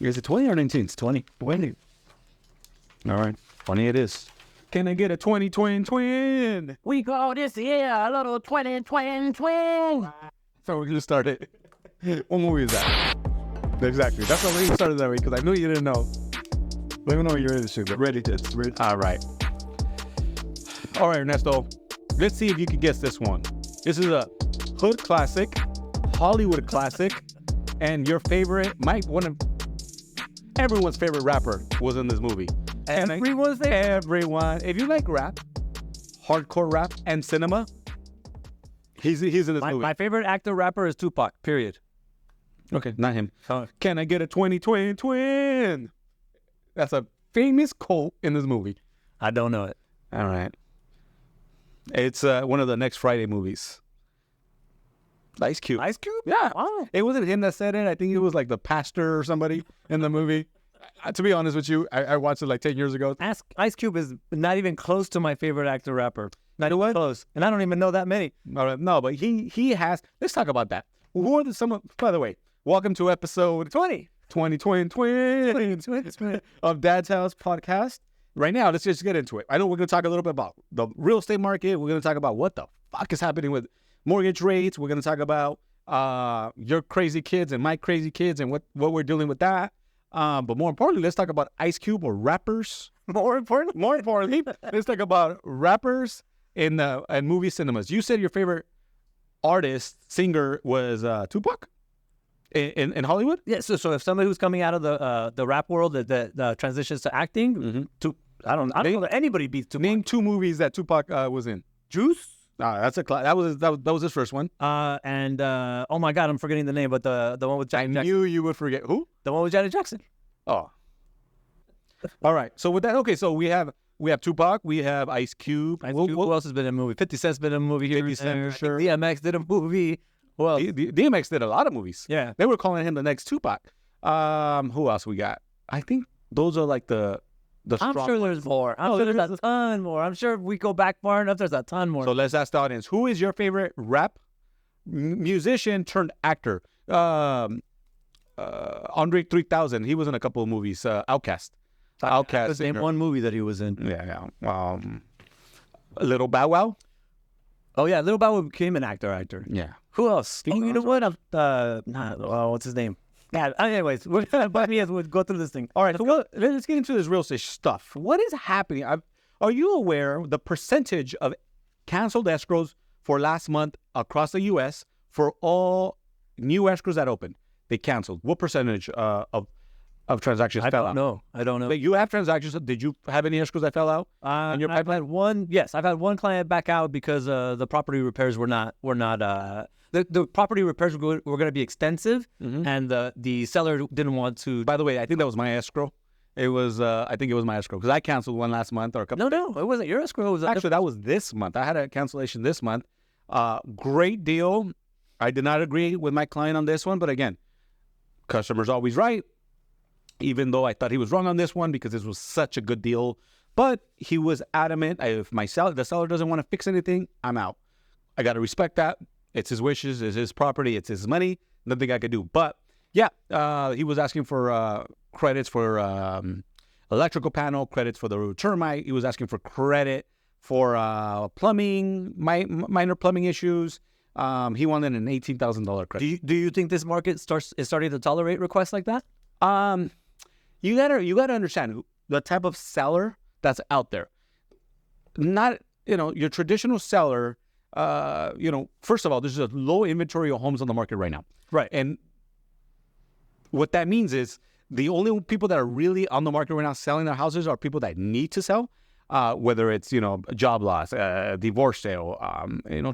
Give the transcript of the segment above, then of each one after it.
Is it 20 or 19? It's 20. 20. All right. 20 it is. Can I get a 20 twin? We call this a little twin. So we're going to start it. What movie is that? Exactly. That's why we started that way, because I knew you didn't know. Let me know when you're ready to shoot. Ready. All right. All right, Ernesto. Let's see if you can guess this one. This is a hood classic, Hollywood classic, and your favorite, everyone's favorite rapper was in this movie. Everyone's favorite? Everyone. If you like rap, hardcore rap, and cinema, he's in this movie. My favorite actor rapper is Tupac, period. Okay, not him. Oh. Can I get a 20 twin? That's a famous quote in this movie. I don't know it. All right. It's one of the next Friday movies. Ice Cube. Ice Cube? Yeah. Wow. It wasn't him that said it. I think it was like the pastor or somebody in the movie. To be honest with you, I watched it like 10 years ago. Ice Cube is not even close to my favorite actor rapper. Not even close. And I don't even know that many. All right, no, but he has. Let's talk about that. Who are by the way, welcome to episode 20 of Dad's House Podcast. Right now, let's just get into it. I know we're going to talk a little bit about the real estate market. We're going to talk about what the fuck is happening with mortgage rates. We're going to talk about your crazy kids and my crazy kids and what we're dealing with that. But more importantly, let's talk about Ice Cube or rappers. More importantly, let's talk about rappers in movie cinemas. You said your favorite singer was Tupac in Hollywood? Yeah, so if somebody who's coming out of the rap world that transitions to acting, I don't know that anybody beats Tupac. Name 2 movies that Tupac was in. Juice? That's that was his first one. And oh my God, I'm forgetting the name, but the one with Janet Jackson. I knew you would forget. Who? The one with Janet Jackson. Oh. All right. So with that, okay. So we have Tupac. We have Ice Cube. Who else has been in a movie? 50 Cent's been in a movie here. 50 Cent, for sure. DMX did a movie. Well, DMX did a lot of movies. Yeah. They were calling him the next Tupac. Who else we got? I think those are like the I'm sure there's more. I'm sure there's a ton more. I'm sure if we go back far enough, there's a ton more. So let's ask the audience, who is your favorite rap musician turned actor? Andre 3000. He was in a couple of movies. Outkast. Outkast. Name one movie that he was in. Yeah. Little Bow Wow. Oh yeah, Little Bow Wow became an actor. Yeah. Who else? You know what? What's his name? Yeah. Anyways, we'll go through this thing. All right. So let's get into this real estate stuff. What is happening? Are you aware the percentage of canceled escrows for last month across the U.S. for all new escrows that opened? They canceled. What percentage of transactions fell out? I don't know. But you have transactions. Did you have any escrows that fell out? In your pipeline? I've had one client back out because the property repairs were not. The property repairs were going to be extensive, and the seller didn't want to. By the way, I think that was my escrow. It was. I think it was my escrow because I canceled one last month or a couple. No, it wasn't your escrow. Actually, that was this month. I had a cancellation this month. Great deal. I did not agree with my client on this one, but again, customer's always right. Even though I thought he was wrong on this one because this was such a good deal, but he was adamant. If the seller doesn't want to fix anything, I'm out. I got to respect that. It's his wishes, it's his property, it's his money. Nothing I could do. But yeah, he was asking for credits for electrical panel, credits for the termite. He was asking for credit for plumbing, minor plumbing issues. He wanted an $18,000 credit. Do you think this market is starting to tolerate requests like that? You gotta understand the type of seller that's out there. Not your traditional seller. First of all, there's a low inventory of homes on the market right now. Right. And what that means is the only people that are really on the market right now selling their houses are people that need to sell, whether it's, job loss, divorce sale,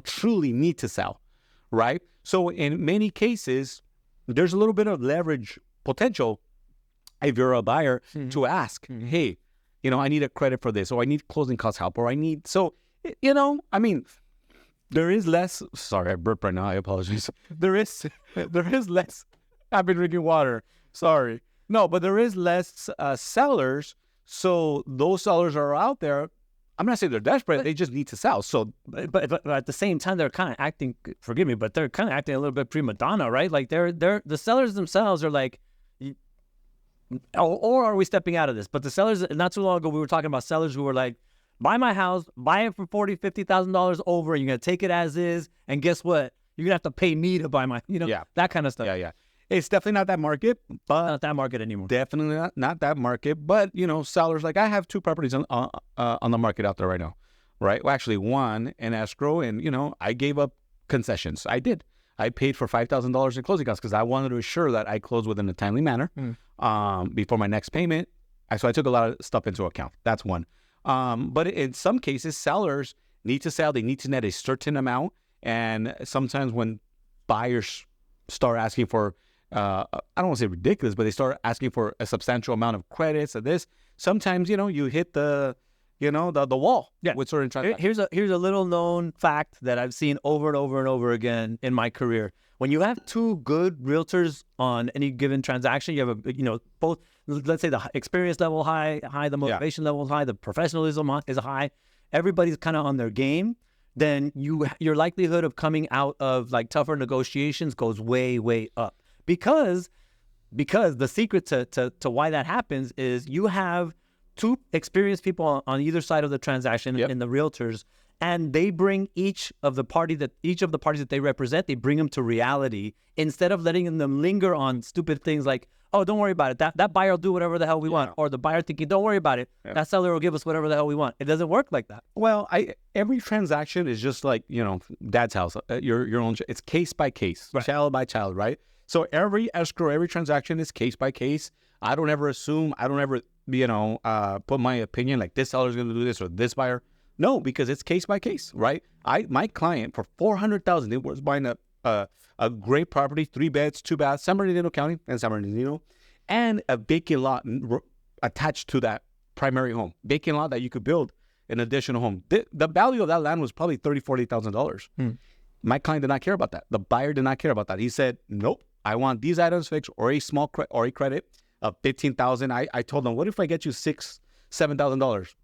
truly need to sell, right? So in many cases, there's a little bit of leverage potential if you're a buyer to ask, hey, I need a credit for this, or I need closing cost help, or there is less. Sorry, I burped right now. I apologize. There is less. I've been drinking water. Sorry. No, but there is less sellers. So those sellers are out there. I'm not saying they're desperate. They just need to sell. So, but at the same time, they're kind of acting. Forgive me, but they're kind of acting a little bit prima donna, right? Like the sellers themselves are like, or are we stepping out of this? But the sellers, not too long ago, we were talking about sellers who were like, buy my house, buy it for $40,000, $50,000 over, and you're going to take it as is. And guess what? You're going to have to pay me to buy my, that kind of stuff. Yeah. It's definitely not that market, but Not that market anymore. definitely not that market. But, sellers, like I have 2 properties on the market out there right now, right? Well, actually one in escrow, and, I gave up concessions. I did. I paid for $5,000 in closing costs because I wanted to assure that I closed within a timely manner before my next payment. So I took a lot of stuff into account. That's one. But in some cases, sellers need to sell. They need to net a certain amount. And sometimes when buyers start asking for, I don't want to say ridiculous, but they start asking for a substantial amount of credits and this, sometimes, you hit the wall with certain transactions. Here's a little known fact that I've seen over and over and over again in my career. When you have 2 good realtors on any given transaction, you have both. Let's say the experience level high, the motivation level is high, the professionalism is high. Everybody's kind of on their game. Then your likelihood of coming out of like tougher negotiations goes way, way up. Because the secret to why that happens is you have 2 experienced people on either side of the transaction in the realtors, and they bring each of the parties that they represent, they bring them to reality instead of letting them linger on stupid things like, oh, don't worry about it. That buyer will do whatever the hell we want. Or the buyer thinking, don't worry about it. That seller will give us whatever the hell we want. It doesn't work like that. Well, every transaction is just like, dad's house, your own. It's case by case, child by child, right? So every escrow, every transaction is case by case. I don't ever assume, I don't ever, put my opinion like this seller's going to do this or this buyer. No, because it's case by case, right? My client for $400,000, it was buying a great property, 3 beds, 2 baths, San Bernardino County and San Bernardino, and a vacant lot attached to that primary home. Vacant lot that you could build an additional home. The value of that land was probably $30,000, $40,000. My client did not care about that. The buyer did not care about that. He said, nope, I want these items fixed or a small credit of $15,000. I told him, what if I get you $6,000, $7,000?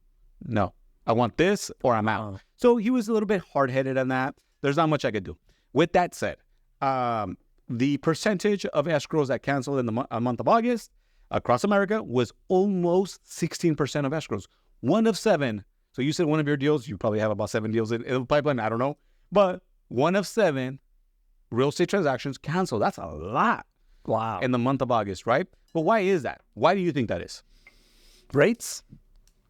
No, I want this or I'm out. So he was a little bit hard-headed on that. There's not much I could do. With that said, the percentage of escrows that canceled in the month of August across America was almost 16% of escrows. 1 of 7. So you said one of your deals, you probably have about 7 deals in the pipeline. I don't know. But 1 of 7 real estate transactions canceled. That's a lot. Wow. In the month of August, right? But why is that? Why do you think that is? Rates.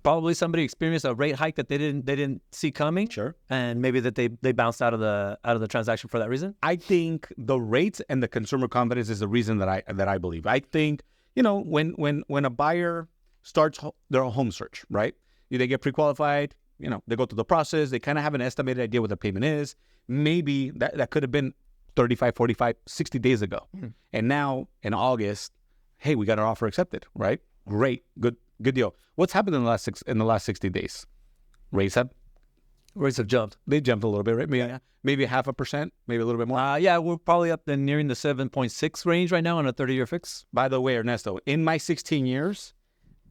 Probably somebody experienced a rate hike that they didn't see coming. Sure. And maybe that they bounced out of the transaction for that reason. I think the rates and the consumer confidence is the reason that I believe. I think, when a buyer starts their home search, right? They get pre-qualified, they go through the process, they kind of have an estimated idea what the payment is. Maybe that could have been 35, 45, 60 days ago. And now in August, hey, we got our offer accepted, right? Great, good deal. What's happened in the last 60 days? Rates have jumped. They jumped a little bit, right? Maybe 0.5%, maybe a little bit more. We're probably up to nearing the 7.6 range right now on a 30-year fix. By the way, Ernesto, in my 16 years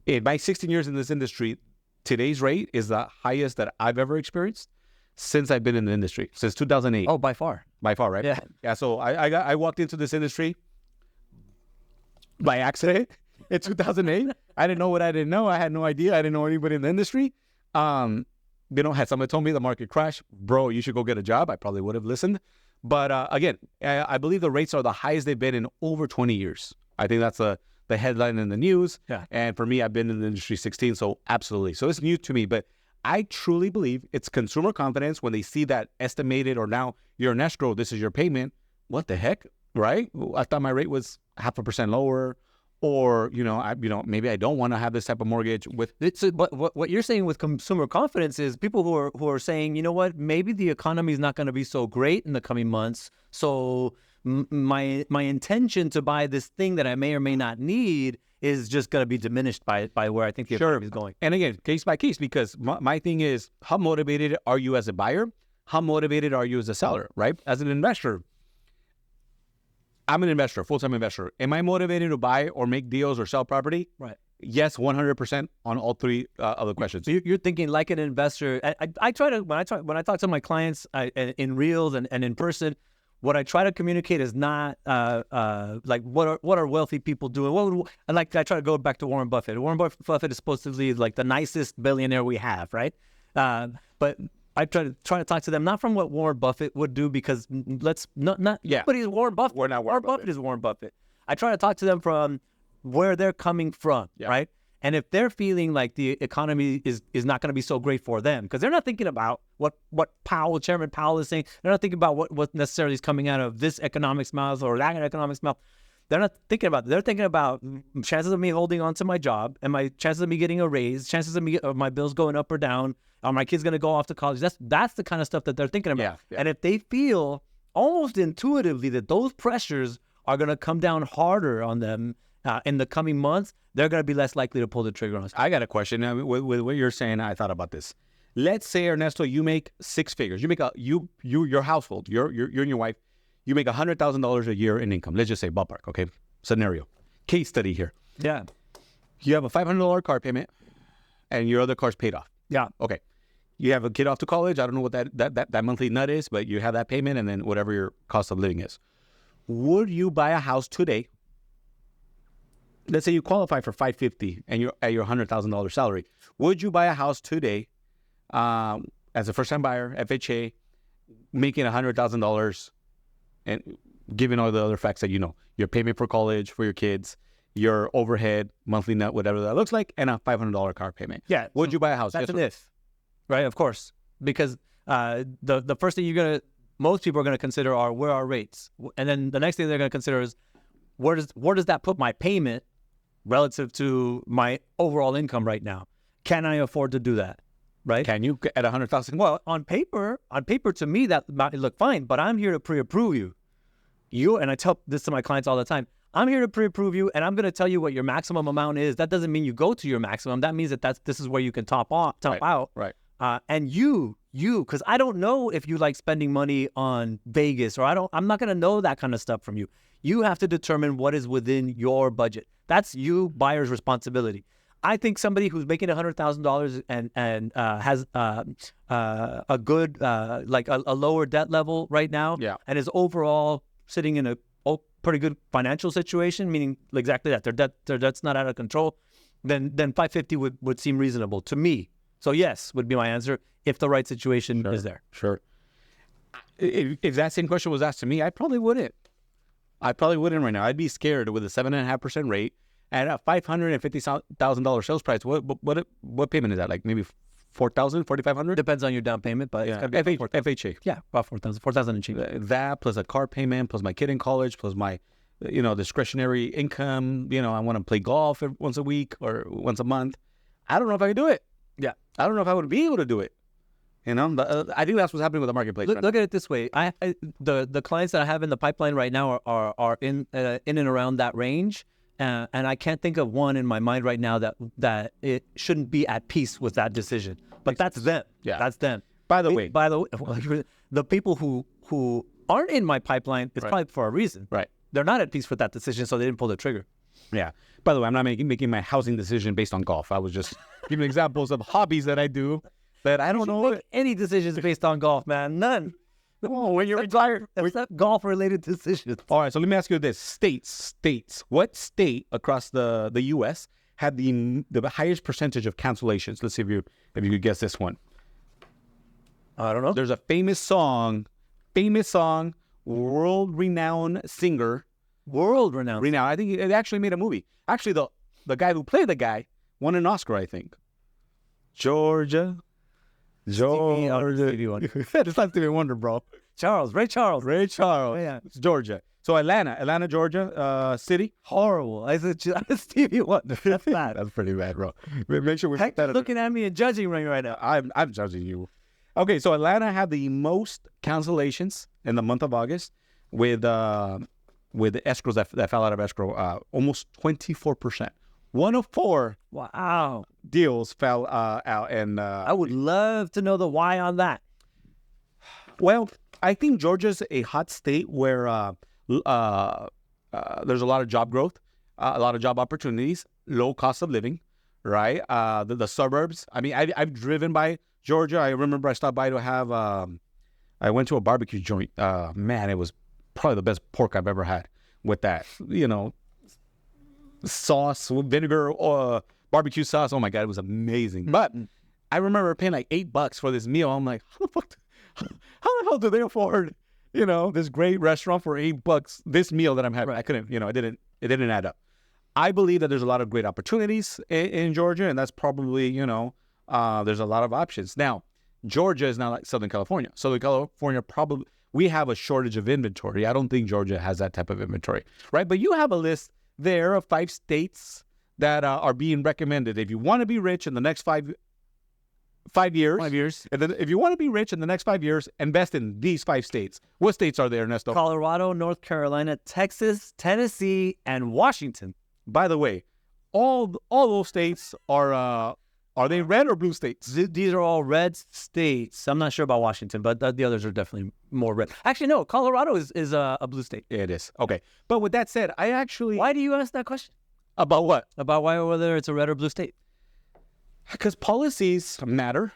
in this industry, today's rate is the highest that I've ever experienced since I've been in the industry, since 2008. Oh, by far. By far, right? Yeah. So I walked into this industry by accident in 2008. I didn't know what I didn't know. I had no idea. I didn't know anybody in the industry. Had somebody told me the market crashed, bro, you should go get a job, I probably would have listened. But again, I believe the rates are the highest they've been in over 20 years. I think that's the headline in the news. Yeah. And for me, I've been in the industry 16, so absolutely. So it's new to me, but I truly believe it's consumer confidence when they see that estimated, or now you're an escrow, this is your payment. What the heck, right? I thought my rate was 0.5% lower, or maybe I don't want to have this type of mortgage with. But what you're saying with consumer confidence is people who are saying, you know what, maybe the economy is not going to be so great in the coming months, so my intention to buy this thing that I may or may not need is just going to be diminished by where I think the economy is going. And again, case by case, because my thing is, how motivated are you as a buyer? How motivated are you as a seller, right? As an investor, I'm an investor, full-time investor. Am I motivated to buy or make deals or sell property? Right. Yes, 100% on all 3 other questions. So you're thinking like an investor. I try to, when I talk to my clients in Reels and in person, what I try to communicate is not like what are wealthy people doing. And like I try to go back to Warren Buffett. Warren Buffett is supposedly like the nicest billionaire we have, right? But I try to talk to them not from what Warren Buffett would do, because nobody's Warren Buffett. We're not Warren Buffett is Warren Buffett. I try to talk to them from where they're coming from, right? And if they're feeling like the economy is not going to be so great for them, because they're not thinking about what Chairman Powell is saying. They're not thinking about what necessarily is coming out of this economic's mouth or that economic's mouth. They're not thinking about that. They're thinking about chances of me holding on to my job, and my chances of me getting a raise, chances of my bills going up or down. Are my kids going to go off to college? That's the kind of stuff that they're thinking about. Yeah. And if they feel almost intuitively that those pressures are going to come down harder on them in the coming months, they're going to be less likely to pull the trigger on us. I got a question. With what you're saying, I thought about this. Let's say, Ernesto, you make six figures. You make your household, you and your wife, you make $100,000 a year in income. Let's just say ballpark, okay? Scenario, case study here. Yeah. You have a $500 car payment, and your other car's paid off. Yeah. Okay. You have a kid off to college. I don't know what that monthly nut is, but you have that payment, and then whatever your cost of living is. Would you buy a house today? Let's say you qualify for $550 and you're at your $100,000 salary. Would you buy a house today as a first-time buyer, FHA, making $100,000, and given all the other facts that you know, your payment for college for your kids, your overhead, monthly net, whatever that looks like, and a $500 car payment? Yeah. Would you buy a house? That's an if, right? Of course, because the first thing most people are gonna consider are where are rates, and then the next thing they're gonna consider is where does that put my payment relative to my overall income right now? Can I afford to do that? Right? Can you at $100,000? Well, on paper, to me that might look fine, but I'm here to pre-approve you. And I tell this to my clients all the time. I'm here to pre-approve you, and I'm going to tell you what your maximum amount is. That doesn't mean you go to your maximum. That means this is where you can top out. Right. And you, because I don't know if you like spending money on Vegas, or I'm not going to know that kind of stuff from you. You have to determine what is within your budget. That's you, buyer's responsibility. I think somebody who's making $100,000 and has a good like a lower debt level right now, and is overall sitting in a pretty good financial situation, meaning exactly that their debt's not out of control, then $550 would seem reasonable to me. So yes, would be my answer if the right situation is there. Sure. If that same question was asked to me, I probably wouldn't. Right now. I'd be scared with a 7.5% rate at a $550,000 sales price. What payment is that? Like maybe $4,000, $4,500? Depends on your down payment, but yeah, it's FHA. Yeah, about $4,000 and change. That plus a car payment, plus my kid in college, plus my, discretionary income. I want to play golf once a week or once a month. I don't know if I could do it. Yeah, I don't know if I would be able to do it. But I think that's what's happening with the marketplace. Look at it this way: the clients that I have in the pipeline right now are in and around that range, and I can't think of one in my mind right now that it shouldn't be at peace with that decision. But that's them. Yeah, that's them. By the way, the people who aren't in my pipeline, it's probably for a reason. Right. They're not at peace with that decision, so they didn't pull the trigger. Yeah. By the way, I'm not making my housing decision based on golf. I was just giving examples of hobbies that I do. But I don't know any decisions based on golf, man. None. Oh, when you're retired, except golf-related decisions. All right, so let me ask you this: states. What state across the U.S. had the highest percentage of cancellations? Let's see if you could guess this one. I don't know. There's a famous song, world-renowned singer. World-renowned. I think it actually made a movie. Actually, the guy who played the guy won an Oscar, I think. Georgia. Stevie Wonder. It's not Stevie Wonder, bro. Ray Charles. Oh, yeah. It's Georgia. So Atlanta, Georgia, city. Horrible. I said Stevie Wonder. That's bad. That's pretty bad, bro. Make sure we put that looking at me and judging me right now. I'm judging you. Okay, so Atlanta had the most cancellations in the month of August with the escrows that fell out of escrow, almost 24%. 1 of 4 deals fell out, and I would love to know the why on that. Well, I think Georgia's a hot state where there's a lot of job growth, a lot of job opportunities, low cost of living, right? The suburbs. I mean, I've driven by Georgia. I remember I stopped by to have. I went to a barbecue joint. Man, it was probably the best pork I've ever had with that, sauce, vinegar, barbecue sauce. Oh my God, it was amazing. But I remember paying like $8 for this meal. I'm like, how the hell do they afford, this great restaurant for $8? This meal that I'm having, I couldn't, it didn't add up. I believe that there's a lot of great opportunities in Georgia, and that's probably, there's a lot of options. Now, Georgia is not like Southern California. Southern California we have a shortage of inventory. I don't think Georgia has that type of inventory, right? But you have a list there of 5 states that are being recommended. If you want to be rich in the next 5 years. 5 years. And then if you want to be rich in the next 5 years, invest in these 5 states. What states are there, Ernesto? Colorado, North Carolina, Texas, Tennessee, and Washington. By the way, all those states are they red or blue states? These are all red states. I'm not sure about Washington, but the others are definitely more red. Actually, no, Colorado is a blue state. It is. Okay. But with that said, Why do you ask that question? About what? About whether it's a red or blue state? Because policies matter.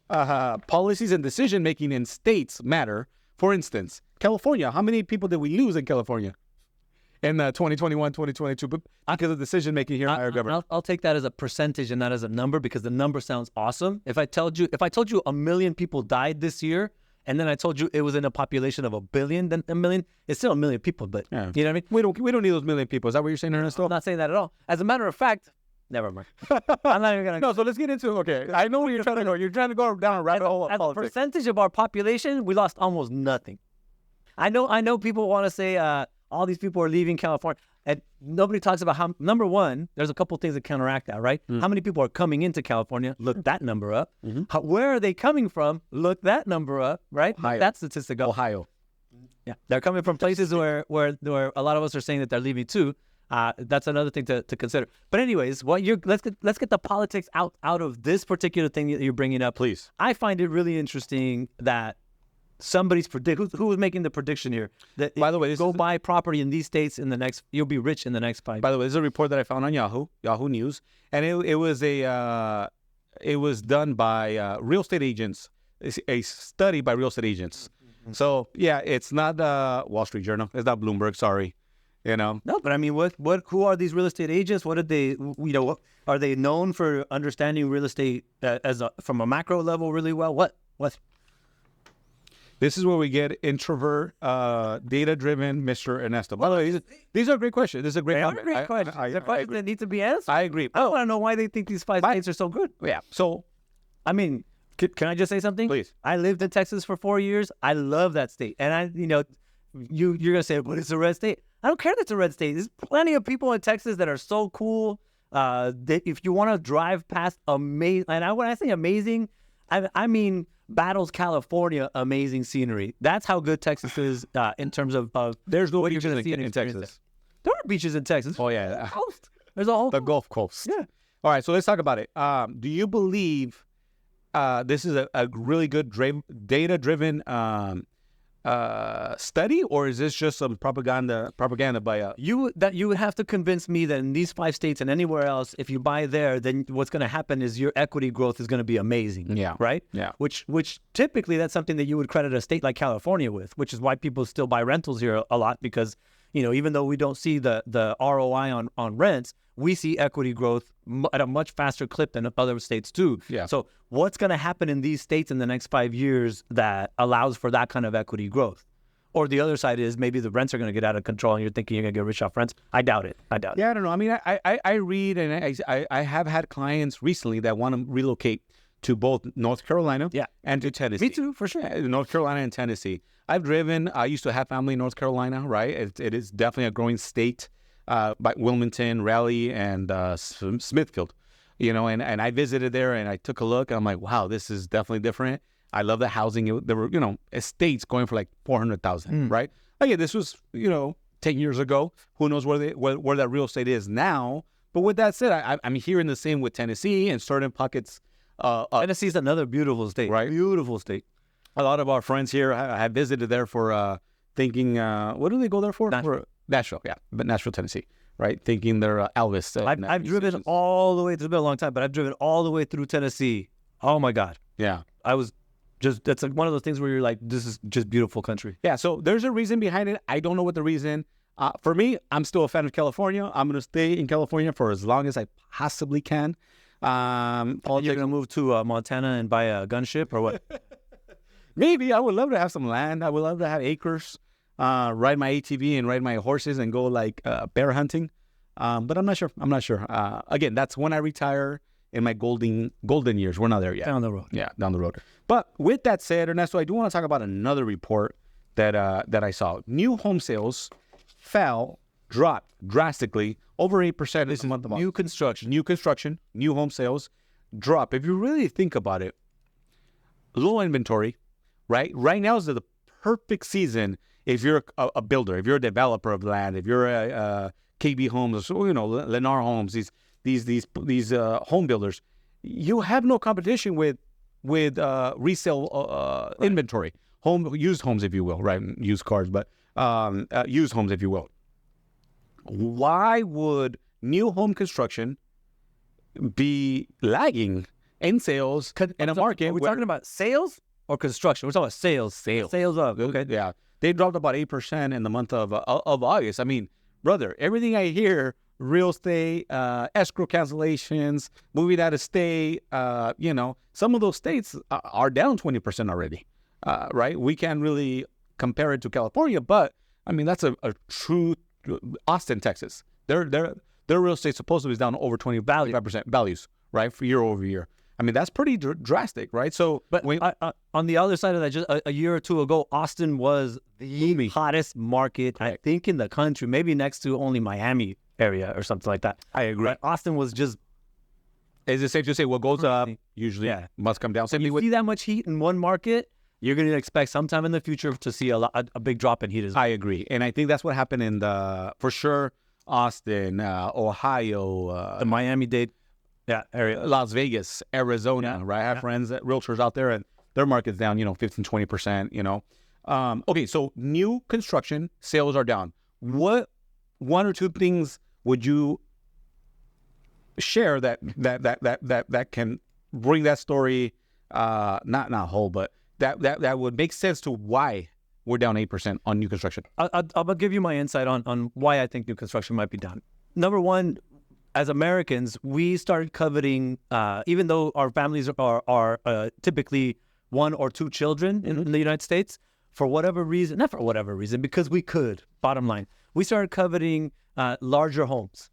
Policies and decision-making in states matter. For instance, California. How many people did we lose in California in 2021, 2022? Because of decision-making here in our government. I'll take that as a percentage and not as a number, because the number sounds awesome. If I told you 1 million people died this year, and then I told you it was in a population of 1 billion, then 1 million, it's still 1 million people. But yeah. You know what I mean? We don't need those 1 million people. Is that what you're saying, Ernesto? I'm not saying that at all. As a matter of fact, never mind. I'm not even gonna. No, so let's get into okay. I know where you're trying to go. You're trying to go down a rabbit hole of As a politics. percentage of our population, we lost almost nothing. I know people want to say all these people are leaving California, and nobody talks about how. Number one, there's a couple things that counteract that, right? How many people are coming into California? Look that number up. Where are they coming from? Look that number up, right? Ohio. That statistic up. Ohio. Yeah, they're coming from places where a lot of us are saying that they're leaving too. That's another thing to consider. But anyways, let's get the politics out of this particular thing that you're bringing up. Please. I find it really interesting that somebody's who was making the prediction here that By the way, buy property in these states you'll be rich in the next 5 years. By the way, this is a report that I found on Yahoo News, and it was done by real estate agents. It's a study by real estate agents. So yeah, it's not Wall Street Journal. It's not Bloomberg. Sorry. No, but I mean, who are these real estate agents? What did they, are they known for understanding real estate from a macro level really well? What? This is where we get introvert, data-driven Mr. Ernesto. By the way, these are great questions. This is a great comment. Great questions. They're questions that need to be answered. I agree. I want to know why they think these 5 states are so good. Yeah. So, I mean, can I just say something? Please. I lived in Texas for 4 years. I love that state. And you're going to say, but it's a red state. I don't care that it's a red state. There's plenty of people in Texas that are so cool. That if you want to drive past amazing, and when I say amazing, I mean Battles, California, amazing scenery. That's how good Texas is in terms of there's no what you're beaches going to see in Texas. There are beaches in Texas. Oh yeah, There's a whole the Gulf Coast. Yeah. All right, so let's talk about it. Do you believe this is a really good data-driven study, or is this just some propaganda by you would have to convince me that in these 5 states and anywhere else, if you buy there, then what's going to happen is your equity growth is going to be amazing. Yeah. Right? Yeah. Which typically that's something that you would credit a state like California with, which is why people still buy rentals here a lot, because even though we don't see the ROI on rents, we see equity growth at a much faster clip than other states too. Yeah. So what's going to happen in these states in the next 5 years that allows for that kind of equity growth? Or the other side is maybe the rents are going to get out of control and you're thinking you're going to get rich off rents. I doubt it. Yeah, I don't know. I mean, I read and I have had clients recently that want to relocate to both North Carolina and to Tennessee. Me too, for sure. North Carolina and Tennessee. I used to have family in North Carolina, right? It is definitely a growing state. By Wilmington, Raleigh, and Smithfield, and I visited there and I took a look. I'm like, wow, this is definitely different. I love the housing. There were, estates going for like $400,000, right? Again, this was, 10 years ago. Who knows where that real estate is now? But with that said, I'm hearing the same with Tennessee and certain pockets. Tennessee's another beautiful state, right? Beautiful state. A lot of our friends here have visited there for thinking. What do they go there for? Nashville, yeah, but Nashville, Tennessee, right? Thinking they're Elvis. I've driven all the way. It's been a long time, but I've driven all the way through Tennessee. Oh my God! Yeah, I was Just that's like one of those things where you're like, this is just beautiful country. Yeah, so there's a reason behind it. I don't know what the reason. For me, I'm still a fan of California. I'm going to stay in California for as long as I possibly can. You're going to move to Montana and buy a gunship or what? Maybe. I would love to have some land. I would love to have acres, ride my ATV and ride my horses and go like bear hunting. But I'm not sure. Again, that's when I retire in my golden years. We're not there yet. Down the road. Yeah, down the road. But with that said, Ernesto, I do want to talk about another report that I saw. New home sales dropped drastically, over 8% this month. New construction, new home sales drop. If you really think about it, low inventory, right? Right now is the perfect season if you're a builder, if you're a developer of land, if you're a KB Homes, or Lennar Homes, these home builders, you have no competition with resale inventory, used homes, if you will, right? Used cars, but used homes, if you will. Why would new home construction be lagging in sales in a market? Are we talking about sales or construction? We're talking about sales. Sales up. Okay. Yeah. They dropped about 8% in the month of August. I mean, brother, everything I hear, real estate, escrow cancellations, moving out of state, some of those states are down 20% already, right? We can't really compare it to California, but I mean, that's a true Austin, Texas. Their real estate supposedly is down over 25% values, right? For year over year. I mean, that's pretty drastic, right? So, but on the other side of that, just a year or two ago, Austin was the hottest market, I think, in the country, maybe next to only Miami area or something like that. I agree. But Austin was just... Is it safe to say what goes up usually must come down? If you see that much heat in one market, you're going to expect sometime in the future to see a big drop in heat as well. I agree. And I think that's what happened in for sure, Austin, Ohio. The Miami-Dade area. Las Vegas, Arizona, right? I have friends, realtors out there, and their market's down, 15, 20%, Okay, so new construction sales are down. What one or two things would you share that can bring that story, not whole, but that would make sense to why we're down 8% on new construction? I'll give you my insight on why I think new construction might be down. Number one, as Americans, we started coveting, even though our families are typically one or two children in the United States, for whatever reason, not for whatever reason, because we could, bottom line, we started coveting larger homes,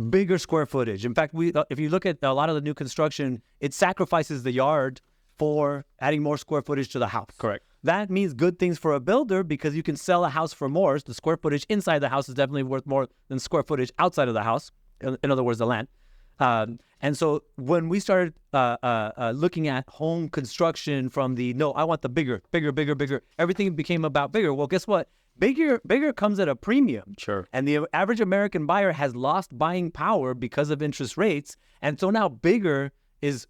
bigger square footage. In fact, if you look at a lot of the new construction, it sacrifices the yard for adding more square footage to the house. Correct. That means good things for a builder because you can sell a house for more. The square footage inside the house is definitely worth more than square footage outside of the house. In other words, the land. And so when we started looking at home construction from I want the bigger, everything became about bigger. Well, guess what? Bigger comes at a premium. Sure. And the average American buyer has lost buying power because of interest rates. And so now bigger is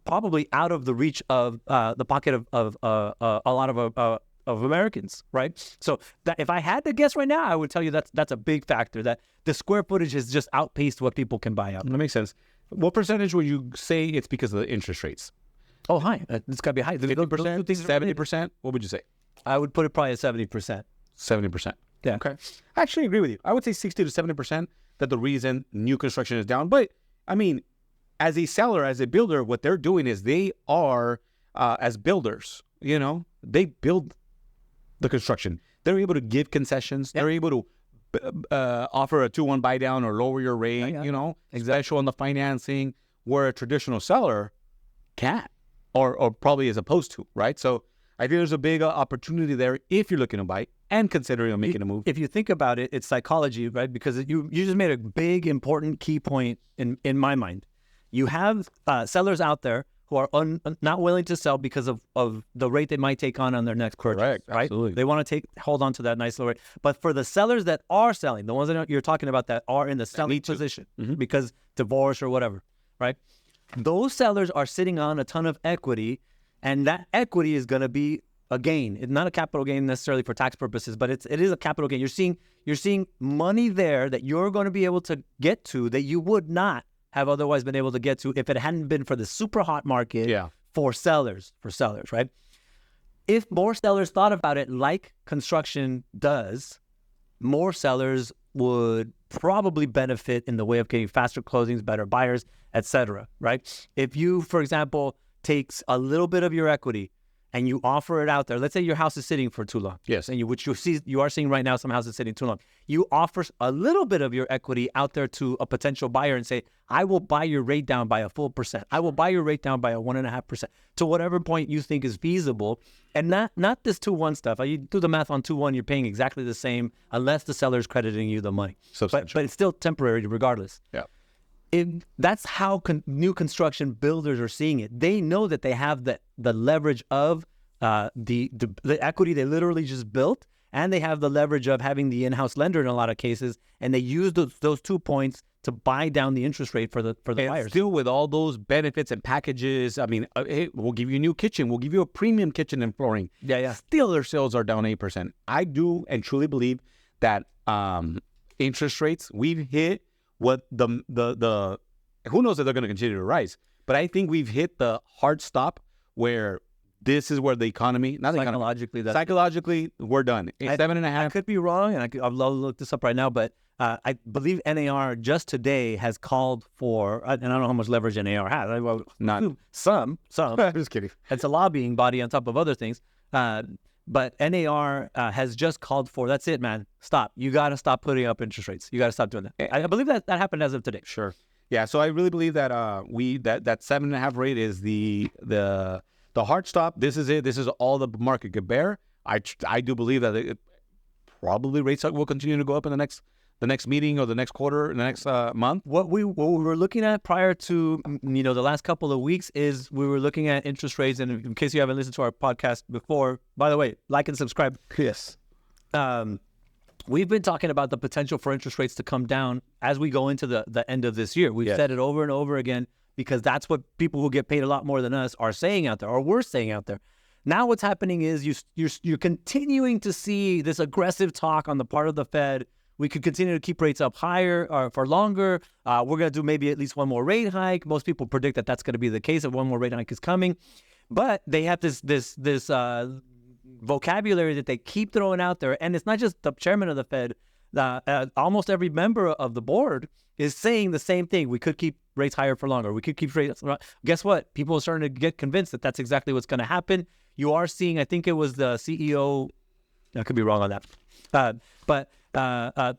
probably out of the reach of the pocket of a lot of Americans, right? So if I had to guess right now, I would tell you that's a big factor, that the square footage has just outpaced what people can buy up. That makes sense. What percentage would you say it's because of the interest rates? Oh, high. It's got to be high. 50%, 70%? What would you say? I would put it probably at 70%. 70%. Yeah. Okay. I actually agree with you. I would say 60 to 70% that the reason new construction is down. But, I mean, as a seller, as a builder, what they're doing is they are, as builders, they build the construction. They're able to give concessions. Yep. They're able to offer a 2-1 buy down or lower your rate, special on the financing, where a traditional seller can't or probably is opposed to, right? So I think there's a big opportunity there if you're looking to buy and considering making a move. If you think about it, it's psychology, right? Because you just made a big, important key point in my mind. You have sellers out there who are not willing to sell because of the rate they might take on their next purchase. Correct, right? Absolutely. They want to hold on to that nice low rate. But for the sellers that are selling, the ones that you're talking about that are in the selling position because divorce or whatever, right? Those sellers are sitting on a ton of equity, and that equity is going to be a gain. It's not a capital gain necessarily for tax purposes, but it is a capital gain. You're seeing money there that you're going to be able to get to that you would not have otherwise been able to get to if it hadn't been for the super hot market for sellers, right? If more sellers thought about it like construction does, more sellers would probably benefit in the way of getting faster closings, better buyers, etc. Right? If you, for example, takes a little bit of your equity and you offer it out there, let's say your house is sitting for too long. Yes. And which you are seeing right now, some houses sitting too long. You offer a little bit of your equity out there to a potential buyer and say, I will buy your rate down by a full percent. I will buy your rate down by a 1.5% to whatever point you think is feasible. And not this 2-1 stuff. You do the math on 2-1, you're paying exactly the same unless the seller's crediting you the money. But it's still temporary regardless. Yeah. That's how new construction builders are seeing it. They know that they have the leverage of the equity they literally just built, and they have the leverage of having the in-house lender in a lot of cases, and they use those 2 points to buy down the interest rate for the buyers. Still with all those benefits and packages, I mean, hey, we'll give you a new kitchen, we'll give you a premium kitchen and flooring. Yeah. Still, their sales are down 8%. I do and truly believe that interest rates we've hit what the who knows if they're going to continue to rise, but I think we've hit the hard stop where this is where the economy, not psychologically, we're done. It's 7.5. I could be wrong, and I'll look this up right now, but I believe NAR just today has called for, and I don't know how much leverage NAR has. Not some. I'm just kidding. It's a lobbying body on top of other things. But NAR has just called for, that's it, man. Stop. You got to stop putting up interest rates. You got to stop doing that. I believe that happened as of today. Sure. Yeah. So I really believe that that 7.5 rate is the hard stop. This is it. This is all the market could bear. I do believe that probably rates will continue to go up in the next meeting or the next quarter, the next month. What we were looking at prior to the last couple of weeks is we were looking at interest rates. And in case you haven't listened to our podcast before, by the way, like and subscribe. Yes. We've been talking about the potential for interest rates to come down as we go into the end of this year. We've said it over and over again because that's what people who get paid a lot more than us are saying out there, or we're saying out there. Now what's happening is you're continuing to see this aggressive talk on the part of the Fed. We could continue to keep rates up higher or for longer. We're going to do maybe at least one more rate hike. Most people predict that that's going to be the case, that one more rate hike is coming. But they have this vocabulary that they keep throwing out there. And it's not just the chairman of the Fed. Almost every member of the board is saying the same thing. We could keep rates higher for longer. We could keep rates. Guess what? People are starting to get convinced that that's exactly what's going to happen. You are seeing, I think it was the CEO, I could be wrong on that. But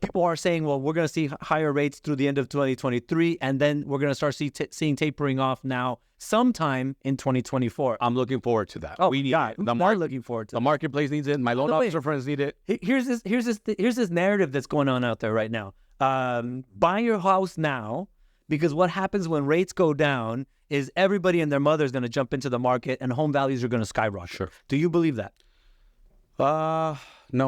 people are saying, well, we're going to see higher rates through the end of 2023, and then we're going to start seeing tapering off now sometime in 2024. I'm looking forward to that. Oh, we are looking forward to the marketplace needs it. My loan officer friends need it. Here's this narrative that's going on out there right now. Buy your house now, because what happens when rates go down is everybody and their mother is going to jump into the market and home values are going to skyrocket. Sure. Do you believe that? No,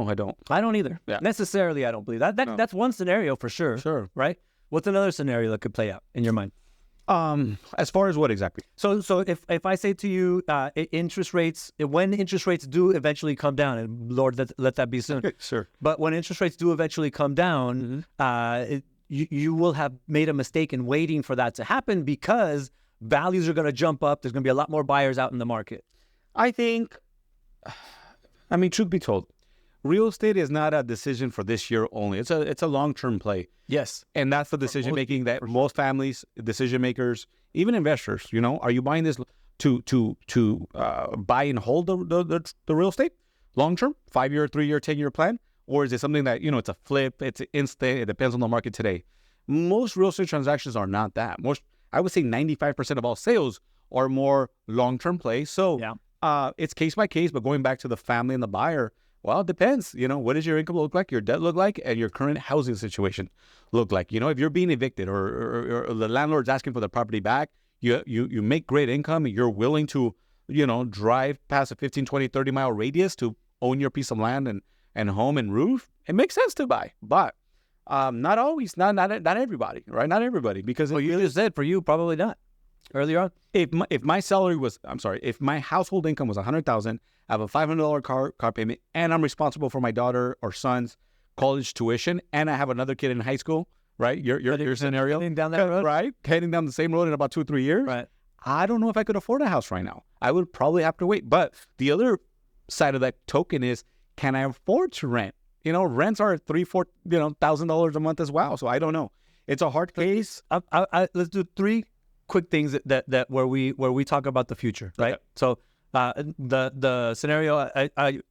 I don't. I don't either. Yeah. Necessarily, I don't believe that. That's one scenario for sure. Sure. Right? What's another scenario that could play out in your mind? As far as what exactly? So if I say to you, interest rates, when interest rates do eventually come down, and Lord, let that be soon. Sure. But when interest rates do eventually come down, you will have made a mistake in waiting for that to happen, because values are going to jump up. There's going to be a lot more buyers out in the market. I think, I mean, truth be told, real estate is not a decision for this year only. It's a long-term play. Yes. And that's the decision making that most families, decision makers, even investors, are you buying this to buy and hold the real estate long-term, 5-year, 3-year, 10-year plan? Or is it something that, it's a flip, it's instant, it depends on the market today? Most real estate transactions are not that. I would say 95% of all sales are more long-term plays. So it's case by case, but going back to the family and the buyer, well, it depends. What does your income look like, your debt look like, and your current housing situation look like? If you're being evicted or the landlord's asking for the property back, you make great income and you're willing to, drive past a 15, 20, 30-mile radius to own your piece of land and home and roof, it makes sense to buy. But not always, not everybody, right? Not everybody, because you just said for you, probably not. Earlier on, if my salary was, if my household income was $100,000, I have a $500 car payment, and I'm responsible for my daughter or son's college tuition, and I have another kid in high school, right? Your scenario, heading down that road, right? Heading down the same road in about 2 or 3 years, right? I don't know if I could afford a house right now. I would probably have to wait. But the other side of that token is, can I afford to rent? You know, rents are $3,000-$4,000 a month as well. So I don't know. It's a hard case. Let's do three quick things that where we talk about the future, right? Okay. So the scenario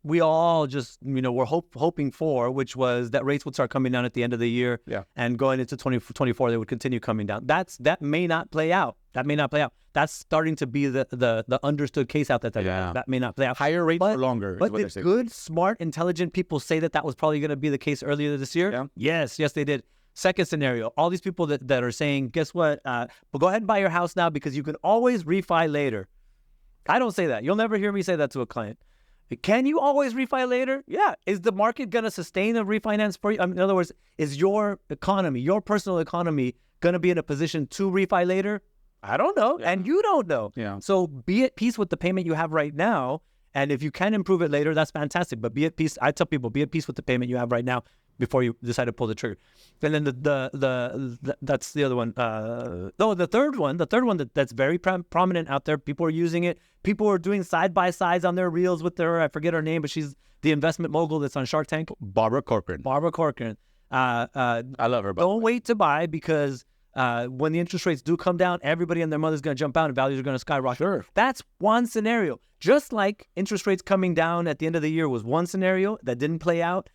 we all just we're hoping for, which was that rates would start coming down at the end of the year, and going into 2024 they would continue coming down. That may not play out. That's starting to be the understood case out there. That may not play out. Higher rates for longer. But did good, smart, intelligent people say that was probably going to be the case earlier this year? Yeah. Yes, they did. Second scenario, all these people that are saying, guess what? But go ahead and buy your house now because you can always refi later. I don't say that. You'll never hear me say that to a client. Can you always refi later? Yeah. Is the market going to sustain a refinance for you? In other words, is your economy, your personal economy, going to be in a position to refi later? I don't know. Yeah. And you don't know. Yeah. So be at peace with the payment you have right now. And if you can improve it later, that's fantastic. But be at peace. I tell people, be at peace with the payment you have right now before you decide to pull the trigger. And then that's the other one. The third one that's very prominent out there. People are using it. People are doing side-by-sides on their reels with their, I forget her name, but she's the investment mogul that's on Shark Tank. Barbara Corcoran. I love her. Don't wait to buy because when the interest rates do come down, everybody and their mother's going to jump out and values are going to skyrocket. Sure. That's one scenario. Just like interest rates coming down at the end of the year was one scenario that didn't play out.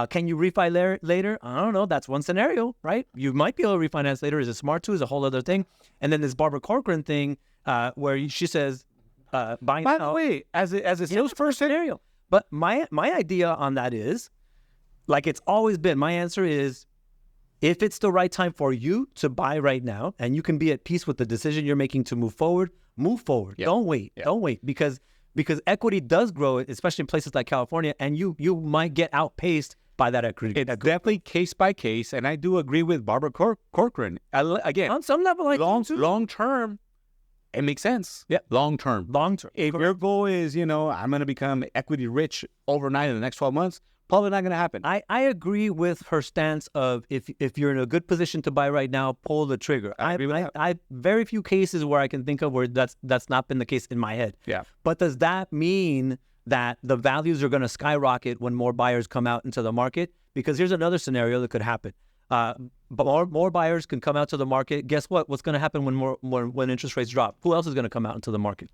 Can you refi later? I don't know. That's one scenario, right? You might be able to refinance later. Is it smart to? Is a whole other thing. And then this Barbara Corcoran thing where she says buying. By the way, as a salesperson, scenario. But my idea on that is, like it's always been, my answer is, if it's the right time for you to buy right now and you can be at peace with the decision you're making to move forward, move forward. Yep. Don't wait. Yep. Don't wait because equity does grow, especially in places like California, and you might get outpaced by that equity. It's definitely case by case, and I do agree with Barbara Corcoran. Again, on some level, long term, it makes sense. Yeah, long term. If your goal is, I'm going to become equity rich overnight in the next 12 months, probably not going to happen. I agree with her stance of if you're in a good position to buy right now, pull the trigger. I very few cases where I can think of where that's not been the case in my head. Yeah. But does that mean that the values are going to skyrocket when more buyers come out into the market? Because here's another scenario that could happen. But more buyers can come out to the market. Guess what? What's going to happen when interest rates drop? Who else is going to come out into the market?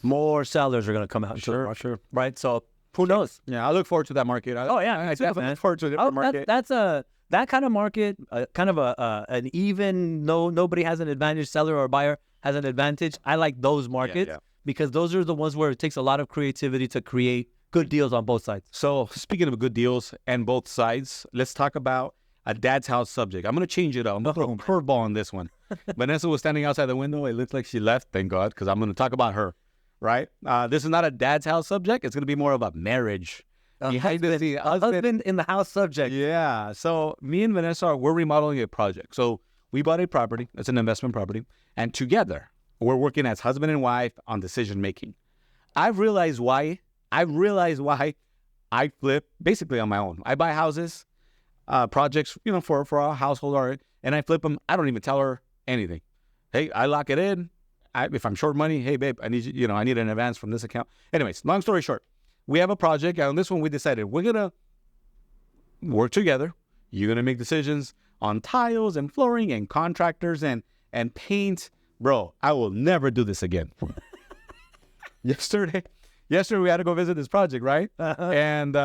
More sellers are going to come out into the market. Sure. Right? So who knows? Yeah, I look forward to that market. I definitely look forward to a different market. That's that kind of market, kind of an even, nobody has an advantage, seller or buyer has an advantage. I like those markets because those are the ones where it takes a lot of creativity to create good deals on both sides. So speaking of good deals and both sides, let's talk about a dad's house subject. I'm going to change it up. I'm going to throw a curveball on this one. Vanessa was standing outside the window. It looks like she left, thank God, because I'm going to talk about her. Right? This is not a dad's house subject. It's going to be more of a marriage. Husband in the house subject. Yeah. So me and Vanessa, we're remodeling a project. So we bought a property. It's an investment property. And together, we're working as husband and wife on decision making. I've realized why I flip basically on my own. I buy houses, projects, for our household, and I flip them. I don't even tell her anything. Hey, I lock it in. If I'm short money, hey, babe, I need I need an advance from this account. Anyways, long story short, we have a project. And on this one, we decided we're going to work together. You're going to make decisions on tiles and flooring and contractors and paint. Bro, I will never do this again. Yesterday, we had to go visit this project, right? And,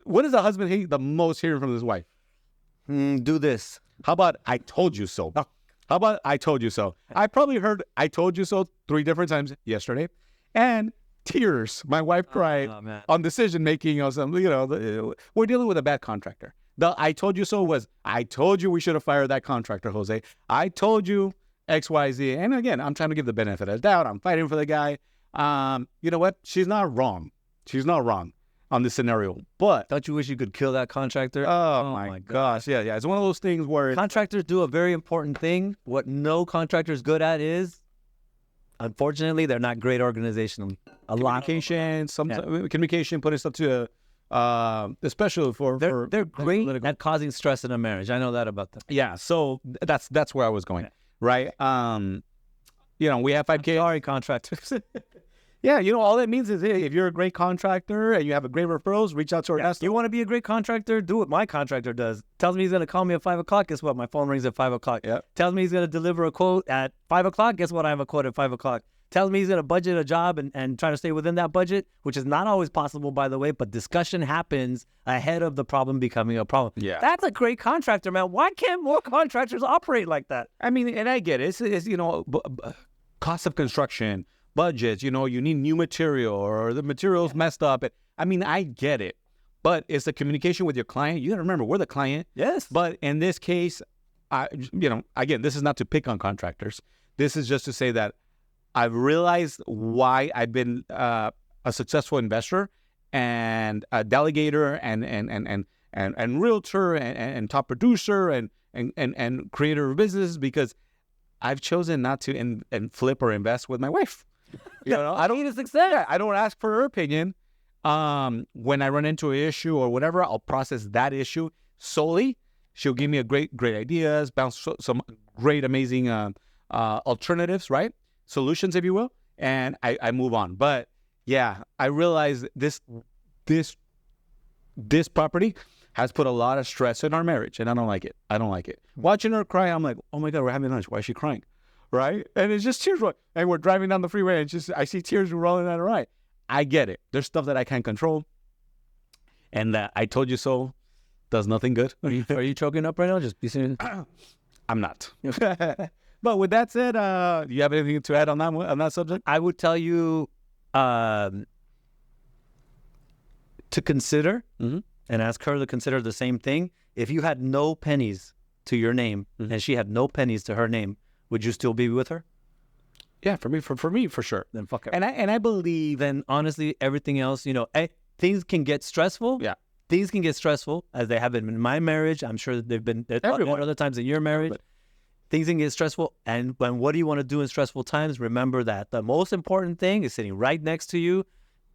what does a husband hate the most hearing from his wife? Do this. How about I told you so? How about I told you so? I probably heard I told you so 3 different times yesterday. And tears. My wife cried on decision making or something. We're dealing with a bad contractor. The I told you so was, I told you we should have fired that contractor, Jose. I told you X, Y, Z. And again, I'm trying to give the benefit of the doubt. I'm fighting for the guy. You know what? She's not wrong. She's not wrong on this scenario. But don't you wish you could kill that contractor? Oh my gosh. Yeah. It's one of those things where contractors do a very important thing. What no contractor is good at is, unfortunately, they're not great organizationally. Communication, putting stuff to especially they're great at causing stress in a marriage. I know that about them. Yeah. So that's where I was going. Right. We have 5 kids. Sorry, contractors. Yeah, you know, all that means is, hey, if you're a great contractor and you have a great referrals, reach out to Ernesto. You want to be a great contractor? Do what my contractor does. Tells me he's going to call me at 5 o'clock. Guess what? My phone rings at 5 o'clock. Yep. Tells me he's going to deliver a quote at 5 o'clock. Guess what? I have a quote at 5 o'clock. Tells me he's going to budget a job and try to stay within that budget, which is not always possible, by the way, but discussion happens ahead of the problem becoming a problem. Yeah. That's a great contractor, man. Why can't more contractors operate like that? I mean, and I get it. It's you know, cost of construction, budgets, you know, you need new material or the material's messed up. I mean, I get it. But it's the communication with your client. You got to remember, we're the client. Yes. But in this case, you know, again, this is not to pick on contractors. This is just to say that I've realized why I've been a successful investor and a delegator and realtor and top producer and creator of business, because I've chosen not to and flip or invest with my wife. You know, I don't need a success. Yeah, I don't ask for her opinion. When I run into an issue or whatever, I'll process that issue solely. She'll give me great ideas, bounce some great, amazing alternatives, right? Solutions, if you will, and I move on. But yeah, I realize this property has put a lot of stress in our marriage, and I don't like it. I don't like it. Watching her cry, I'm like, oh my God, we're having lunch. Why is she crying? Right? And it's just tears. And we're driving down the freeway, and I see tears rolling down her eye. I get it. There's stuff that I can't control, and that I told you so does nothing good. Are you choking up right now? Just be serious. I'm not. But with that said, do you have anything to add on that subject? I would tell you to consider and ask her to consider the same thing. If you had no pennies to your name and she had no pennies to her name, would you still be with her? Yeah, for me, for sure. Then fuck her. And I believe, then honestly, everything else, you know, things can get stressful. Yeah. Things can get stressful, as they have been in my marriage. I'm sure that they've been other times in your marriage. Things can get stressful. And what do you want to do in stressful times? Remember that the most important thing is sitting right next to you.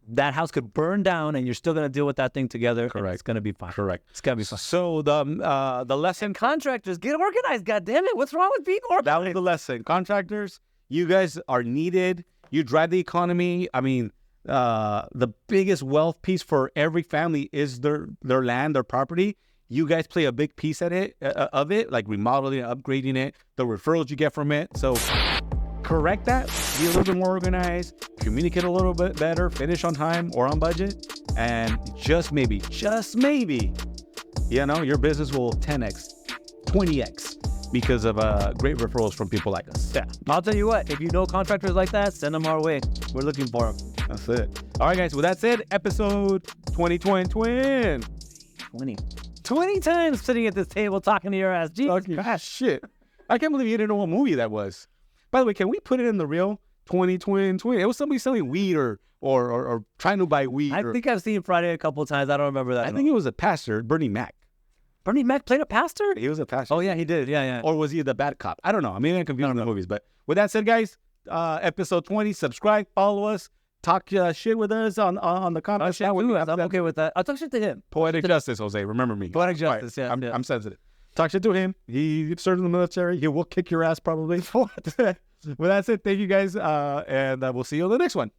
That house could burn down, and you're still going to deal with that thing together. Correct. It's going to be fine. Correct. It's going to be fine. So the lesson, contractors, get organized. God damn it! What's wrong with being organized? That was the lesson. Contractors, you guys are needed. You drive the economy. I mean, the biggest wealth piece for every family is their land, their property. You guys play a big piece of it, like remodeling, upgrading it, the referrals you get from it. So correct that, be a little bit more organized, communicate a little bit better, finish on time or on budget, and just maybe, you know, your business will 10x, 20x because of great referrals from people like us. Yeah, I'll tell you what, if you know contractors like that, send them our way. We're looking for them. That's it. All right, guys, with that said, episode 20 times sitting at this table talking to your ass. Jesus Christ. Shit. I can't believe you didn't know what movie that was. By the way, can we put it in the real 2020? It was somebody selling weed or trying to buy weed. I think I've seen Friday a couple of times. I don't remember that. I think it was a pastor, Bernie Mac. Bernie Mac played a pastor? He was a pastor. Oh, yeah, he did. Yeah. Or was he the bad cop? I don't know. Maybe I'm confusing the movies. But with that said, guys, episode 20, subscribe, follow us. Talk shit with us on the comments. I'm okay with that. I'll talk shit to him. Poetic justice, Jose. Remember me. Poetic justice, right. yeah. I'm sensitive. Talk shit to him. He served in the military. He will kick your ass probably. With that said, thank you guys, and we'll see you on the next one.